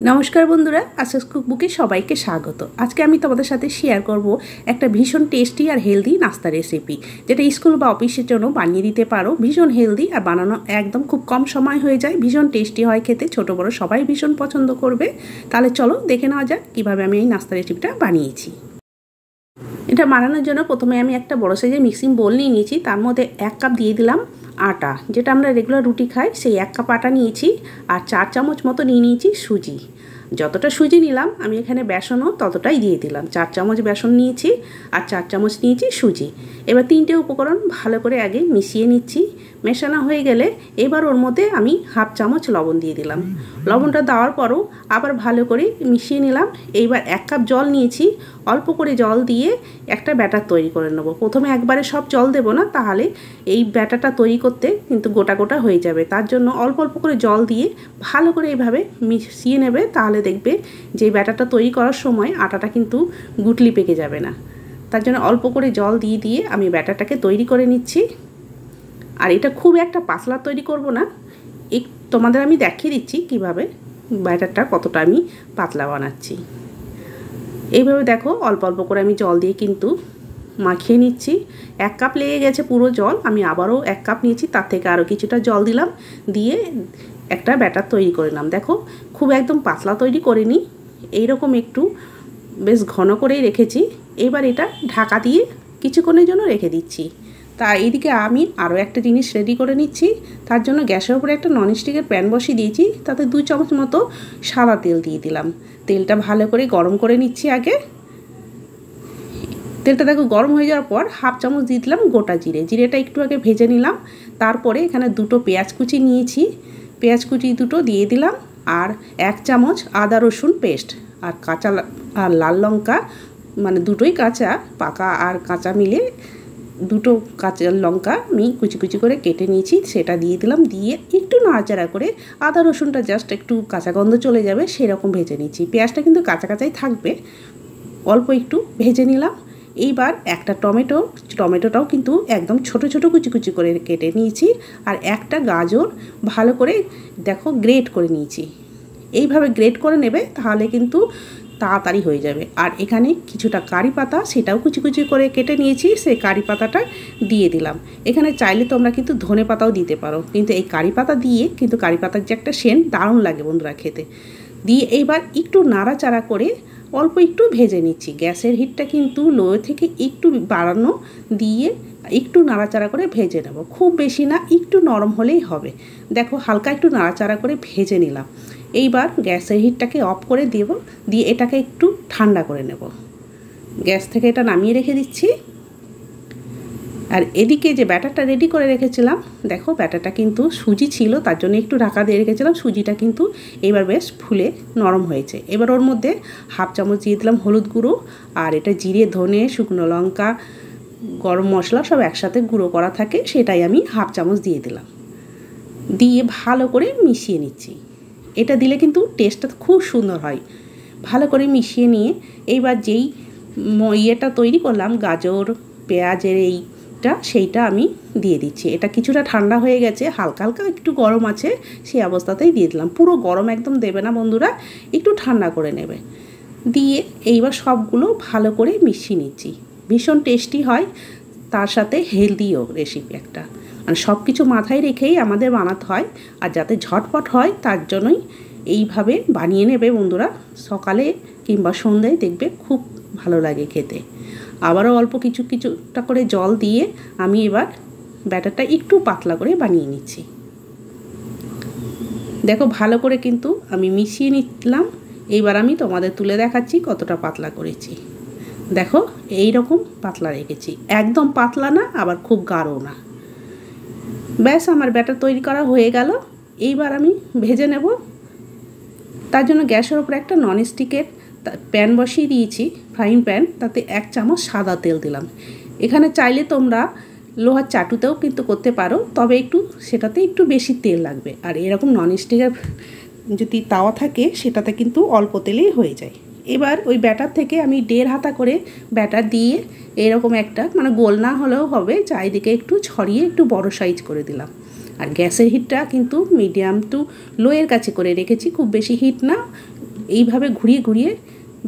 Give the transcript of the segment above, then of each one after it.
নমস্কার বন্ধুরা, আসাস কুকবুকে সবাইকে স্বাগত। আজকে আমি তোমাদের সাথে শেয়ার করব একটা ভীষণ টেস্টি আর হেলদি নাস্তা রেসিপি, যেটা স্কুল বা অফিসের জন্য বানিয়ে দিতে পারো। ভীষণ হেলদি আর বানানো একদম খুব কম সময় হয়ে যায়, ভীষণ টেস্টি হয় খেতে, ছোট বড় সবাই ভীষণ পছন্দ করবে। তাহলে চলো দেখে নেওয়া যাক কীভাবে আমি এই নাস্তা রেসিপিটা বানিয়েছি। এটা বানানোর জন্য প্রথমে আমি একটা বড় সাইজের মিক্সিং বোল নিয়ে নিয়েছি। তার মধ্যে 1 কাপ দিয়ে দিলাম আটা, যেটা আমরা রেগুলার রুটি খাই, সেই 1 কাপ আটা নিয়েছি। আর 4 চামচ মতো নিয়ে নিয়েছি সুজি। যতটা সুজি নিলাম আমি এখানে বেসনও ততটাই দিয়ে দিলাম। 4 চামচ বেসন নিয়েছি আর 4 চামচ নিয়েছি সুজি। এবার তিনটে উপকরণ ভালো করে আগে মিশিয়ে নিচ্ছি। মেশানো হয়ে গেলে এবার ওর মধ্যে আমি 1/2 চামচ লবণ দিয়ে দিলাম। লবণটা দেওয়ার পরও আবার ভালো করে মিশিয়ে নিলাম। এইবার 1 কাপ জল নিয়েছি, অল্প করে জল দিয়ে একটা ব্যাটার তৈরি করে নেব। প্রথমে একবারে সব জল দেব না, তাহলে এই ব্যাটারটা তৈরি করতে কিন্তু গোটা গোটা হয়ে যাবে। তার জন্য অল্প অল্প করে জল দিয়ে ভালো করে এইভাবে মিশিয়ে নেবে, তাহলে দেখবে যে ব্যাটারটা তৈরি করার সময় আটাটা কিন্তু গুটলি পেকে যাবে না। তার জন্য অল্প করে জল দিয়ে দিয়ে আমি ব্যাটারটাকে তৈরি করে নিচ্ছি। আর এটা খুব একটা পাতলা তৈরি করব না, তোমাদের আমি দেখিয়ে দিচ্ছি কিভাবে ব্যাটারটা কতটা আমি পাতলা বানাচ্ছি। এইভাবে দেখো অল্প অল্প করে আমি জল দিয়ে কিন্তু মাখিয়ে নিচ্ছি। 1 কাপ লেগে গেছে পুরো জল, আমি আবারও 1 কাপ নিয়েছি, তার থেকে আরও কিছুটা জল দিলাম, দিয়ে একটা ব্যাটার তৈরি করে নিলাম। দেখো খুব একদম পাতলা তৈরি করিনি, এইরকম একটু বেশ ঘন করেই রেখেছি। এবার এটা ঢাকা দিয়ে কিছুক্ষণের জন্য রেখে দিচ্ছি। তা এইদিকে আমি আরও একটা জিনিস রেডি করে নিচ্ছি। তার জন্য গ্যাসের উপরে একটা ননস্টিকের প্যান বসিয়ে দিয়েছি, তাতে 2 চামচ মতো সাদা তেল দিয়ে দিলাম। তেলটা ভালো করে গরম করে নিচ্ছি আগে। তেলটা দেখো গরম হয়ে যাওয়ার পর 1/2 চামচ দিয়ে দিলাম গোটা জিরে। জিরেটা একটু আগে ভেজে নিলাম। তারপরে এখানে 2টো পেঁয়াজ কুচি নিয়েছি, পেঁয়াজ কুচি 2টো দিয়ে দিলাম। আর 1 চামচ আদা রসুন পেস্ট, আর কাঁচা আর লাল লঙ্কা, মানে দুটোই কাঁচা, পাকা আর কাঁচা মিলে 2টো কাঁচা লঙ্কা আমি কুচি কুচি করে কেটে নিয়েছি, সেটা দিয়ে দিলাম। দিয়ে একটু নাড়াচাড়া করে আদা রসুনটা জাস্ট একটু কাঁচা গন্ধ চলে যাবে সেরকম ভেজে নিচ্ছি। পেঁয়াজটা কিন্তু কাঁচা কাঁচাই থাকবে, অল্প একটু ভেজে নিলাম। এইবার একটা টমেটোটাও কিন্তু একদম ছোট ছোট কুচি কুচি করে কেটে নিয়েছি। আর একটা গাজর ভালো করে দেখো গ্রেট করে নিয়েছি। এইভাবে গ্রেট করে নেবে, তাহলে কিন্তু তাড়াতাড়ি হয়ে যাবে। আর এখানে কিছুটা কারি পাতা, সেটাও কুচি কুচি করে কেটে নিয়েছি, সেই কারি পাতাটা দিয়ে দিলাম। এখানে চাইলে তোমরা কিন্তু ধনে পাতাও দিতে পারো, কিন্তু এই কারি পাতা দিয়ে কিন্তু কারি পাতার যে একটা সেন্ট দারুণ লাগে বন্ধুরা খেতে। দিয়ে এইবার একটু নাড়াচাড়া করে অল্প একটু ভেজে নিচ্ছি। গ্যাসের হিটটা কিন্তু লো থেকে একটু বাড়ানো দিয়ে একটু নাড়াচাড়া করে ভেজে নেব, খুব বেশি না, একটু নরম হলেই হবে। দেখো হালকা একটু নাড়াচাড়া করে ভেজে নিলাম। এইবার গ্যাসের হিটটাকে অফ করে দেব, দিয়ে এটাকে একটু ঠান্ডা করে নেব। গ্যাস থেকে এটা নামিয়ে রেখে দিচ্ছি। আর এদিকে যে ব্যাটারটা রেডি করে রেখেছিলাম, দেখো ব্যাটারটা কিন্তু সুজি ছিল, তার জন্য একটু ঢাকা দিয়ে রেখেছিলাম। সুজিটা কিন্তু এবার বেশ ফুলে নরম হয়েছে। এবার ওর মধ্যে 1/2 চামচ দিয়ে দিলাম হলুদ গুঁড়ো, আর এটা জিরে ধনে শুকনো লঙ্কা গরম মশলা সব একসাথে গুঁড়ো করা থাকে, সেটাই আমি 1/2 চামচ দিয়ে দিলাম। দিয়ে ভালো করে মিশিয়ে নিচ্ছি। এটা দিলে কিন্তু টেস্টটা খুব সুন্দর হয়। ভালো করে মিশিয়ে নিয়ে এইবার যেই ইয়েটা তৈরি করলাম গাজর পেঁয়াজের সেইটা আমি দিয়ে দিচ্ছি। এটা কিছুটা ঠান্ডা হয়ে গেছে, হালকা হালকা একটু গরম আছে, সেই অবস্থাতেই দিয়ে দিলাম। পুরো গরম একদম দেবে না বন্ধুরা, একটু ঠান্ডা করে নেবে। দিয়ে এইবার সবগুলো ভালো করে মিশিয়ে নিচ্ছি। ভীষণ টেস্টি হয়, তার সাথে হেলদিও রেসিপি একটা, মানে সব কিছু মাথায় রেখেই আমাদের বানাতে হয়। আর যাতে ঝটপট হয় তার জন্যই এইভাবে বানিয়ে নেবে বন্ধুরা। সকালে কিংবা সন্ধ্যায় দেখবে খুব ভালো লাগে খেতে। আবারও অল্প কিছুটা করে জল দিয়ে আমি এবার ব্যাটারটা একটু পাতলা করে বানিয়ে নিচ্ছি। দেখো ভালো করে কিন্তু আমি মিশিয়ে নিলাম। এইবার আমি তোমাদের তুলে দেখাচ্ছি কতটা পাতলা করেছি। দেখো এই রকম পাতলা রেখেছি, একদম পাতলা না আবার খুব গাঢ় না। ব্যাস আমার ব্যাটার তৈরি করা হয়ে গেল। এইবার আমি ভেজে নেব। তার জন্য গ্যাসের উপরে একটা ননস্টিকের প্যান বসিয়ে দিয়েছি, ফ্রাইং প্যান, তাতে 1 চামচ সাদা তেল দিলাম। এখানে চাইলে তোমরা লোহার চাটুতেও কিন্তু করতে পারো, তবে সেটাতে একটু বেশি তেল লাগবে। আর এরকম ননস্টিকের যদি তাওয়া থাকে সেটাতে কিন্তু অল্প তেলেই হয়ে যায়। এবার ওই ব্যাটার থেকে আমি 1.5 হাতা করে ব্যাটার দিয়ে এরকম একটা, মানে গোল না হলেও হবে, চারিদিকে একটু ছড়িয়ে একটু বড় সাইজ করে দিলাম। আর গ্যাসের হিটটা কিন্তু মিডিয়াম টু লো এর কাছে করে রেখেছি, খুব বেশি হিট না, এইভাবে ঘুরিয়ে ঘুরিয়ে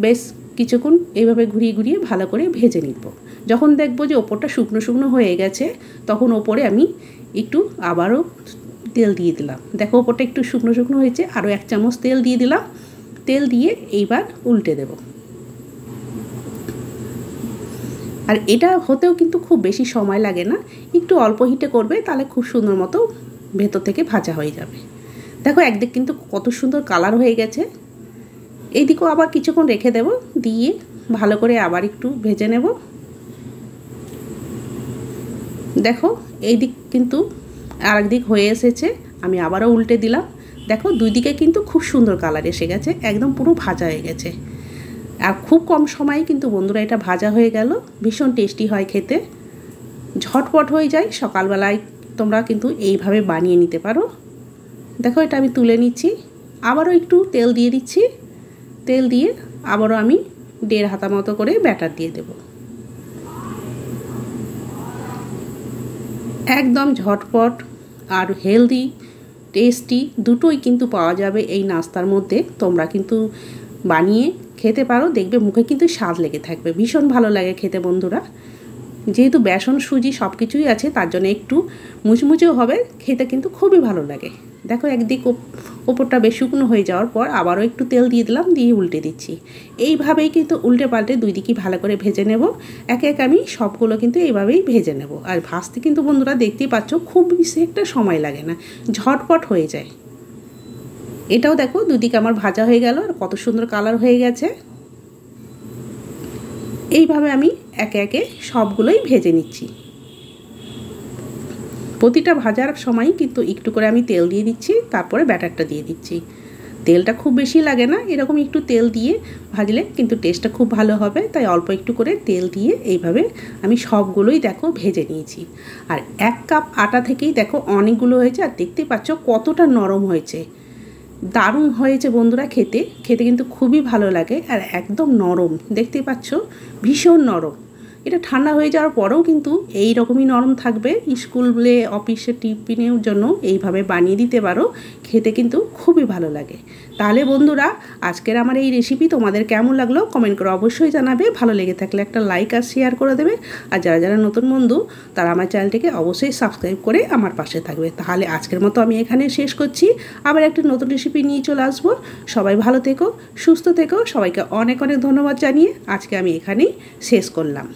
বেশ কিছুক্ষণ এইভাবে ঘুরিয়ে ঘুরিয়ে ভালো করে ভেজে নিব। যখন দেখব যে ওপরটা শুকনো শুকনো হয়ে গেছে তখন ওপরে আমি একটু আবারও তেল দিয়ে দিলাম। দেখো ওপরটা একটু শুকনো শুকনো হয়েছে, আরও 1 চামচ তেল দিয়ে দিলাম। তেল দিয়ে এইবার উল্টে দেব। আর এটা হতেও কিন্তু খুব বেশি সময় লাগে না, একটু অল্প হিটে করবে, তাহলে খুব সুন্দর মতো ভেতর থেকে ভাজা হয়ে যাবে। দেখো একদিক কিন্তু কত সুন্দর কালার হয়ে গেছে। এইদিকেও আবার কিছুক্ষণ রেখে দেব, দিয়ে ভালো করে আবার একটু ভেজে নেব। দেখো এই দিক কিন্তু আরেক দিক হয়ে এসেছে, আমি আবারও উল্টে দিলাম। দেখো দুই দিকে কিন্তু খুব সুন্দর কালার এসে গেছে, একদম পুরো ভাজা হয়ে গেছে। আর খুব কম সময়ে কিন্তু বন্ধুরা এটা ভাজা হয়ে গেল। ভীষণ টেস্টি হয় খেতে, ঝটপট হয়ে যায়। সকালবেলায় তোমরা কিন্তু এইভাবে বানিয়ে নিতে পারো। দেখো এটা আমি তুলে নিচ্ছি, আবারও একটু তেল দিয়ে দিচ্ছি। তেল দিয়ে আবারও আমি 1.5 হাতা মতো করে ব্যাটার দিয়ে দেব। একদম ঝটপট আর হেলদি টেস্টি দুটোই কিন্তু পাওয়া যাবে এই নাস্তার মধ্যে। তোমরা কিন্তু বানিয়ে খেতে পারো, দেখবে মুখে কিন্তু স্বাদ লেগে থাকবে, ভীষণ ভালো লাগে খেতে বন্ধুরা। যেহেতু বেসন সুজি সব কিছুই আছে, তার জন্য একটু মুচমুচেও হবে, খেতে কিন্তু খুবই ভালো লাগে। দেখো একদিক ওপরটা বেশ শুকনো হয়ে যাওয়ার পর আবারও একটু তেল দিয়ে দিলাম, দিয়ে উল্টে দিচ্ছি। এইভাবেই কিন্তু উল্টে পাল্টে দুই দিকই ভালো করে ভেজে নেব। এক এক আমি সবগুলো কিন্তু এইভাবেই ভেজে নেব। আর ভাজতে কিন্তু বন্ধুরা দেখতেই পাচ্ছ খুব বেশি একটা সময় লাগে না, ঝটপট হয়ে যায়। এটাও দেখো দুদিকে আমার ভাজা হয়ে গেল আর কত সুন্দর কালার হয়ে গেছে। এইভাবে আমি একে একে সবগুলোই ভেজে নিচ্ছি। প্রতিটা ভাজার সময় কিন্তু একটু করে আমি তেল দিয়ে দিচ্ছি, তারপরে ব্যাটারটা দিয়ে দিচ্ছি। তেলটা খুব বেশি লাগে না, এরকম একটু তেল দিয়ে ভাজলে কিন্তু টেস্টটা খুব ভালো হবে। তাই অল্প একটু করে তেল দিয়ে এইভাবে আমি সবগুলোই দেখো ভেজে নিয়েছি। আর 1 কাপ আটা থেকেই দেখো অনেকগুলো হয়েছে, আর দেখতেই পাচ্ছ কতটা নরম হয়েছে। দারুণ হয়েছে বন্ধুরা, খেতে খেতে কিন্তু খুবই ভালো লাগে। আর একদম নরম, দেখতেই পাচ্ছ ভীষণ নরম। এটা ঠান্ডা হয়ে যাওয়ার পরেও কিন্তু এই রকমই নরম থাকবে। স্কুলে অফিসে টিফিনের জন্য এইভাবে বানিয়ে দিতে পারো, খেতে কিন্তু খুবই ভালো লাগে। তাহলে বন্ধুরা আজকের আমার এই রেসিপি তোমাদের কেমন লাগলো কমেন্ট করে অবশ্যই জানাবে। ভালো লেগে থাকলে একটা লাইক আর শেয়ার করে দেবে। আর যারা যারা নতুন বন্ধু তারা আমার চ্যানেলটিকে অবশ্যই সাবস্ক্রাইব করে আমার পাশে থাকবে। তাহলে আজকের মতো আমি এখানে শেষ করছি, আবার একটা নতুন রেসিপি নিয়ে চলে আসবো। সবাই ভালো থেকো, সুস্থ থেকো, সবাইকে অনেক অনেক ধন্যবাদ জানিয়ে আজকে আমি এখানেই শেষ করলাম।